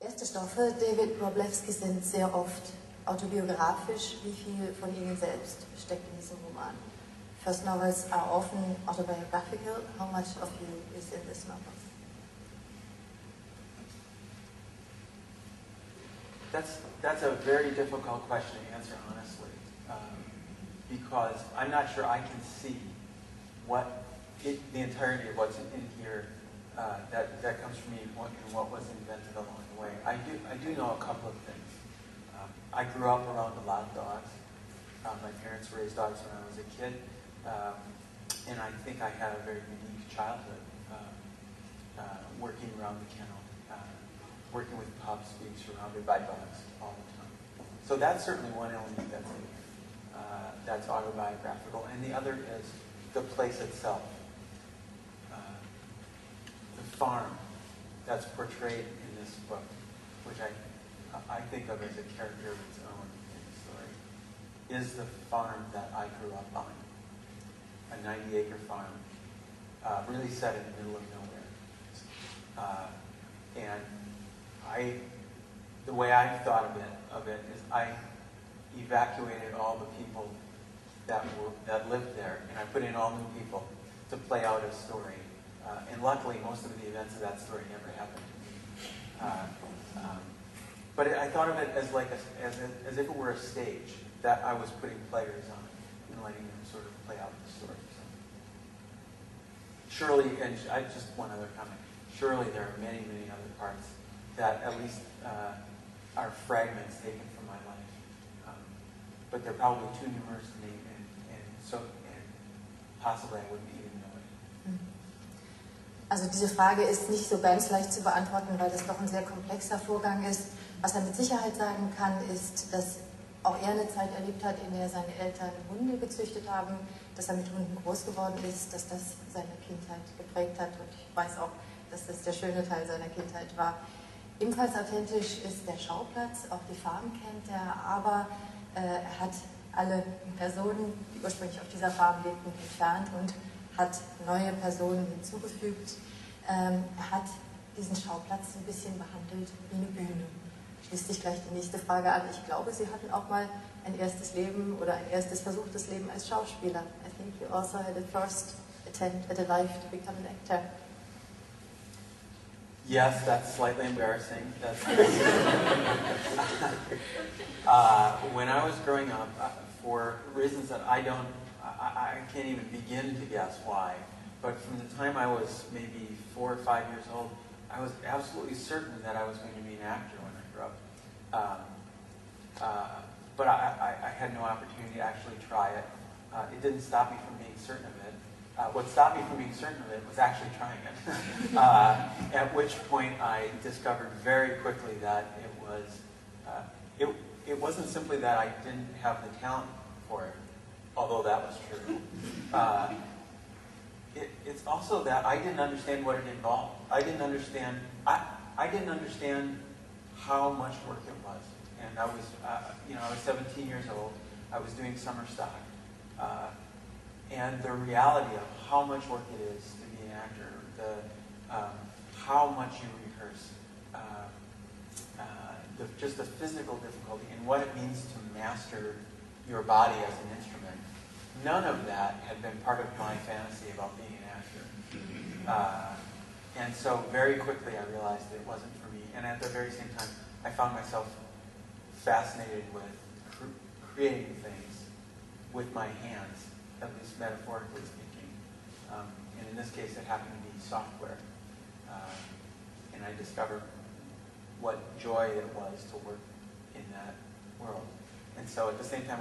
Erste Stoffe David Wroblewskis sind sehr oft autobiografisch. Wie viel von Ihnen selbst steckt in diesem Roman? First novels are often autobiographical. How much of you is in this novel? That's a very difficult question to answer honestly, because I'm not sure I can see the entirety of what's in here that comes from me and what was invented along the way. I do know a couple of things. I grew up around a lot of dogs. My parents raised dogs when I was a kid, and I think I had a very unique childhood, working around the kennel, working with pups, being surrounded by dogs all the time. So that's certainly one element that's in here, that's autobiographical, and the other is the place itself, the farm that's portrayed in this book, which I think of as a character of its own in the story, is the farm that I grew up on. A 90-acre farm, really set in the middle of nowhere. And the way I thought of it is I evacuated all the people that lived there, and I put in all new people to play out a story. And luckily, most of the events of that story never happened to me. But I thought of it as if it were a stage that I was putting players on and letting them sort of play out the story. So, surely, and just one other comment. Surely there are many, many other parts that at least are fragments taken from my life, but they're probably too numerous to name, and possibly I wouldn't even know it. Also diese Frage ist nicht so ganz leicht zu beantworten, weil das doch ein sehr komplexer Vorgang ist. Was er mit Sicherheit sagen kann, ist, dass auch er eine Zeit erlebt hat, in der seine Eltern Hunde gezüchtet haben, dass er mit Hunden groß geworden ist, dass das seine Kindheit geprägt hat, und ich weiß auch, dass das der schöne Teil seiner Kindheit war. Ebenfalls authentisch ist der Schauplatz, auch die Farm kennt er, aber er hat alle Personen, die ursprünglich auf dieser Farm lebten, entfernt und hat neue Personen hinzugefügt. Er hat diesen Schauplatz ein bisschen behandelt wie eine Bühne. Schließt sich gleich die nächste Frage an. Ich glaube, Sie hatten auch mal ein erstes Leben oder ein erstes versuchtes Leben als Schauspieler. I think you also had a first attempt at a life to become an actor. Yes, that's slightly embarrassing. When I was growing up, for reasons that I can't even begin to guess why, but from the time I was maybe 4 or 5 years old, I was absolutely certain that I was going to be an actor when I grew up. But I had no opportunity to actually try it. It didn't stop me from being certain of it. What stopped me from being certain of it was actually trying it. At which point I discovered very quickly that it wasn't simply that I didn't have the talent for it, although that was true. It's also that I didn't understand what it involved. I didn't understand how much work it was. And I was 17 years old. I was doing summer stock. And the reality of how much work it is to be an actor, how much you rehearse, just the physical difficulty and what it means to master your body as an instrument. None of that had been part of my fantasy about being an actor. And so very quickly I realized it wasn't for me. And at the very same time, I found myself fascinated with creating things with my hands, at least metaphorically speaking. And in this case, it happened to be software. And I discovered what joy it was to work in that world. And so at the same time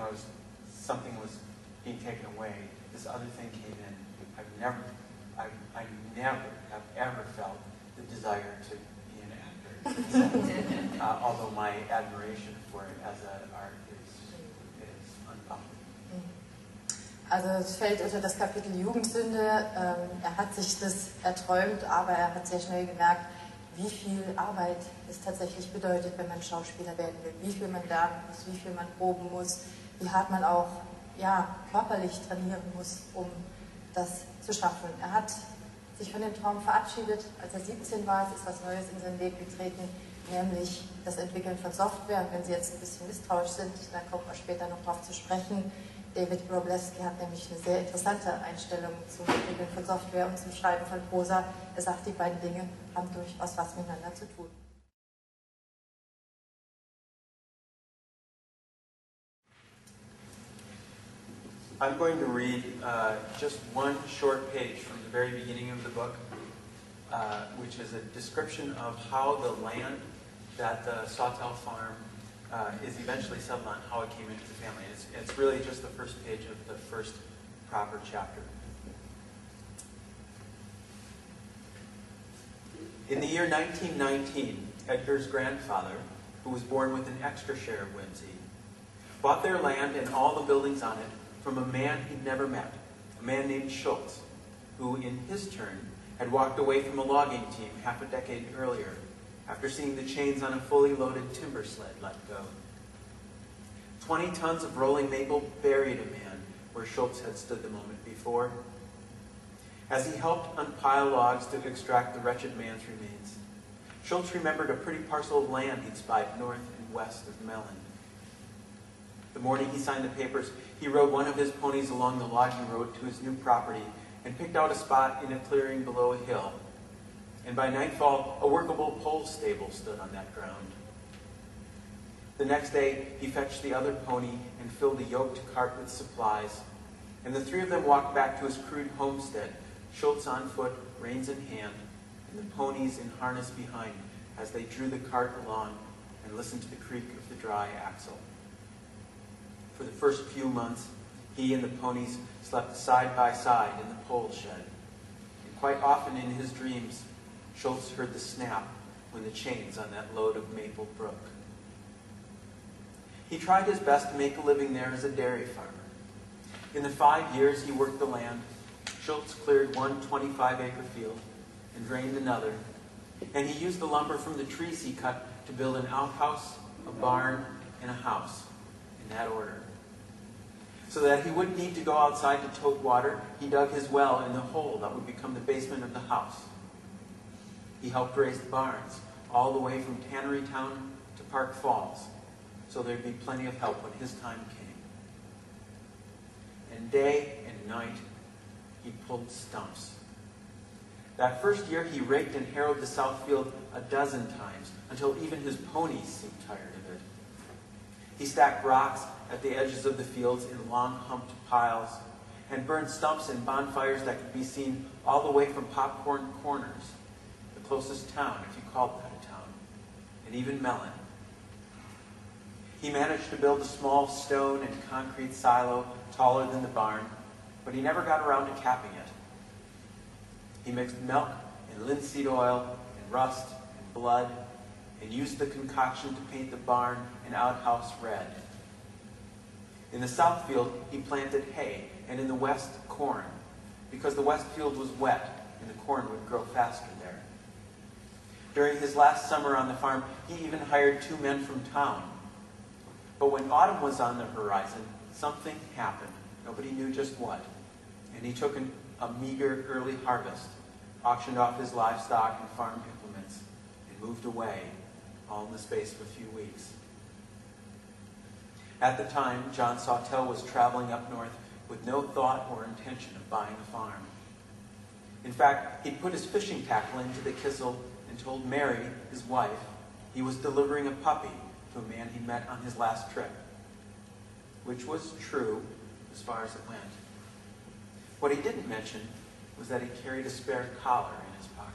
something was being taken away, this other thing came in. I never have ever felt the desire to be an actor. Although my admiration for it as an art is unbounded. Also es fällt unter das Kapitel Jugendsünde. Er hat sich das erträumt, aber er hat sehr schnell gemerkt, wie viel Arbeit es tatsächlich bedeutet, wenn man Schauspieler werden will. Wie viel man lernen muss, wie viel man proben muss, wie hart man auch körperlich trainieren muss, um das zu schaffen. Er hat sich von dem Traum verabschiedet, als er 17 war. Es ist was Neues in sein Leben getreten. nämlich das Entwickeln von Software. Und wenn Sie jetzt ein bisschen misstrauisch sind, dann kommt man später noch darauf zu sprechen. David Wroblewski hat nämlich eine sehr interessante Einstellung zum Entwickeln von Software und zum Schreiben von Prosa. Er sagt, die beiden Dinge haben durchaus was miteinander zu tun. I'm going to read just one short page from the very beginning of the book, which is a description of how the land that the Sawtelle farm is eventually settled on, how it came into the family. It's really just the first page of the first proper chapter. In the year 1919, Edgar's grandfather, who was born with an extra share of whimsy, bought their land and all the buildings on it from a man he'd never met, a man named Schultz, who in his turn had walked away from a logging team half a decade earlier after seeing the chains on a fully loaded timber sled let go. 20 tons of rolling maple buried a man where Schultz had stood the moment before. As he helped unpile logs to extract the wretched man's remains, Schultz remembered a pretty parcel of land he'd spied north and west of Mellon. The morning he signed the papers, he rode one of his ponies along the logging road to his new property and picked out a spot in a clearing below a hill. And by nightfall, a workable pole stable stood on that ground. The next day, he fetched the other pony and filled a yoked cart with supplies, and the three of them walked back to his crude homestead, Schultz on foot, reins in hand, and the ponies in harness behind as they drew the cart along and listened to the creak of the dry axle. For the first few months, he and the ponies slept side by side in the pole shed. And quite often in his dreams, Schultz heard the snap when the chains on that load of maple broke. He tried his best to make a living there as a dairy farmer. In the 5 years he worked the land, Schultz cleared one 25-acre field and drained another, and he used the lumber from the trees he cut to build an outhouse, a barn, and a house, in that order. So that he wouldn't need to go outside to tote water, he dug his well in the hole that would become the basement of the house. He helped raise the barns, all the way from Tannery Town to Park Falls, so there'd be plenty of help when his time came. And day and night, he pulled stumps. That first year, he raked and harrowed the south field a dozen times, until even his ponies seemed tired of it. He stacked rocks at the edges of the fields in long humped piles, and burned stumps in bonfires that could be seen all the way from Popcorn Corners, the closest town, if you called that a town, and even Mellon. He managed to build a small stone and concrete silo taller than the barn, but he never got around to capping it. He mixed milk and linseed oil and rust and blood and used the concoction to paint the barn and outhouse red. In the south field, he planted hay, and in the west, corn, because the west field was wet and the corn would grow faster there. During his last summer on the farm, he even hired 2 men from town. But when autumn was on the horizon, something happened. Nobody knew just what. And he took a meager early harvest, auctioned off his livestock and farm implements, and moved away, all in the space of a few weeks. At the time, John Sawtelle was traveling up north with no thought or intention of buying a farm. In fact, he'd put his fishing tackle into the kissel and told Mary, his wife, he was delivering a puppy to a man he'd met on his last trip, which was true as far as it went. What he didn't mention was that he carried a spare collar in his pocket.